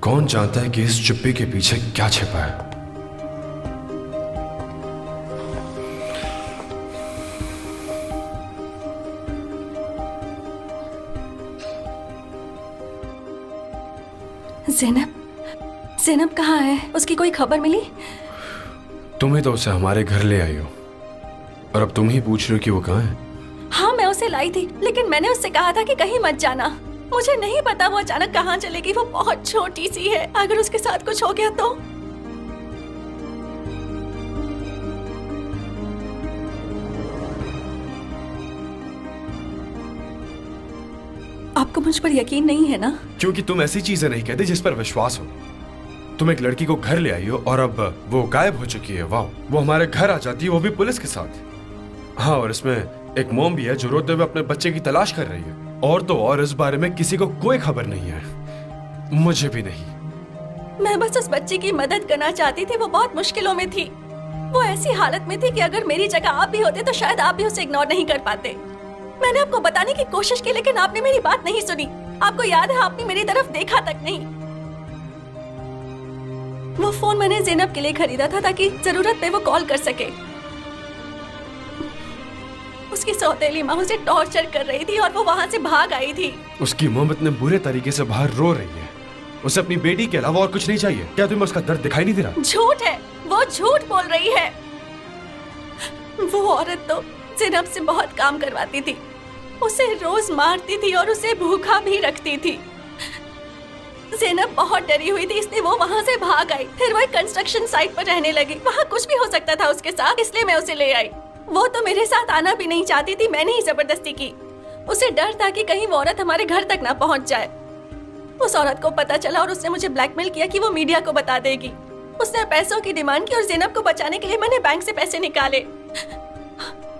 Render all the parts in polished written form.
कौन जानता है कि इस चुप्पी के पीछे क्या छिपा है। ज़ैनब, ज़ैनब कहाँ है? उसकी कोई खबर मिली? तुम ही तो उसे हमारे घर ले आई हो और अब तुम ही पूछ रहे हो कि वो कहाँ है। हाँ, मैं उसे लाई थी, लेकिन मैंने उससे कहा था कि कहीं मत जाना। मुझे नहीं पता वो अचानक कहाँ चलेगी। वो बहुत छोटी सी है, अगर उसके साथ कुछ हो गया तो। आपको मुझ पर यकीन नहीं है ना? क्योंकि तुम ऐसी चीजें नहीं कहते जिस पर विश्वास हो। तुम एक लड़की को घर ले आई हो और अब वो गायब हो चुकी है। वाह, वो हमारे घर आ जाती है, वो भी पुलिस के साथ। हाँ, और इसमें एक मॉम भी है जो रोते हुए अपने बच्चे की तलाश कर रही है। और तो और इस बारे में किसी को कोई खबर नहीं है, मुझे भी नहीं। मैं बस उस बच्ची की मदद करना चाहती थी। वो बहुत मुश्किलों में थी। वो ऐसी हालत में थी कि अगर मेरी जगह आप भी होते तो शायद आप भी उसे इग्नोर नहीं कर पाते। मैंने आपको बताने की कोशिश की, लेकिन आपने मेरी बात नहीं सुनी। आपको याद है, आपने मेरी तरफ देखा तक नहीं। वो फोन मैंने ज़ैनब के लिए खरीदा था ताकि जरूरत पे वो कॉल कर सके। उसकी सौतेली माँ उसे टॉर्चर कर रही थी और वो वहाँ से भाग आई थी। उसकी मोम इतने बुरे तरीके से बाहर रो रही है। उसे अपनी बेटी के अलावा और कुछ नहीं चाहिए। क्या तुम्हें उसका दर्द दिखाई नहीं दे रहा? झूठ है, वो झूठ बोल रही है। वो औरत तो ज़ैनब से बहुत काम करवाती थी, उसे रोज मारती थी और उसे भूखा भी रखती थी। ज़ैनब बहुत डरी हुई थी, इसलिए वो वहाँ से भाग आई। फिर वो एक कंस्ट्रक्शन साइट पर रहने लगी। वहाँ कुछ भी हो सकता था उसके साथ, इसलिए मैं उसे ले आई। वो तो मेरे साथ आना भी नहीं चाहती थी, मैंने ही जबरदस्ती की। उसे डर था कि कहीं वो औरत हमारे घर तक ना पहुँच जाए। उस औरत को पता चला और उसने मुझे ब्लैकमेल किया कि वो मीडिया को बता देगी। उसने पैसों की डिमांड की और ज़ैनब को बचाने के लिए मैंने बैंक से पैसे निकाले।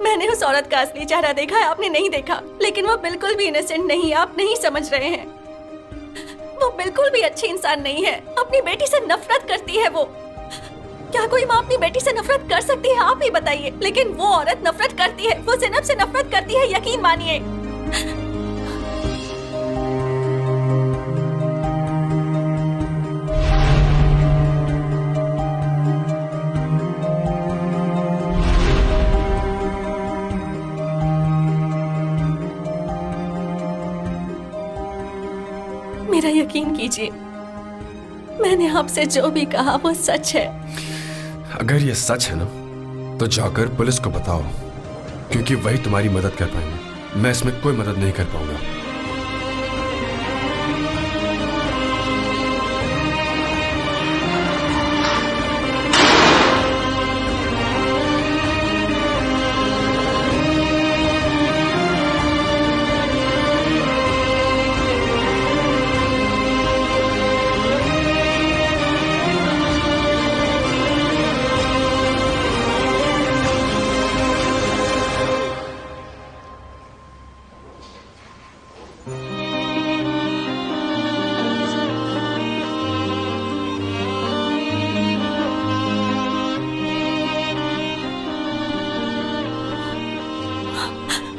मैंने उस औरत का असली चेहरा देखा है, आपने नहीं देखा। लेकिन वो बिल्कुल भी इनोसेंट नहीं, आप नहीं समझ रहे हैं। वो बिल्कुल भी अच्छी इंसान नहीं है। अपनी बेटी से नफरत करती है वो। क्या कोई माँ अपनी बेटी से नफरत कर सकती है? आप ही बताइए। लेकिन वो औरत नफरत करती है, वो ज़ैनब से नफरत करती है, यकीन मानिए। मेरा यकीन कीजिए, मैंने आपसे जो भी कहा वो सच है। अगर ये सच है ना, तो जाकर पुलिस को बताओ, क्योंकि वही तुम्हारी मदद कर पाएंगे। मैं इसमें कोई मदद नहीं कर पाऊंगा।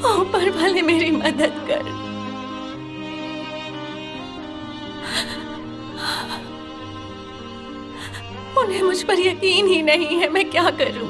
ऊपर वाले मेरी मदद कर। उन्हें मुझ पर यकीन ही नहीं है, मैं क्या करूं?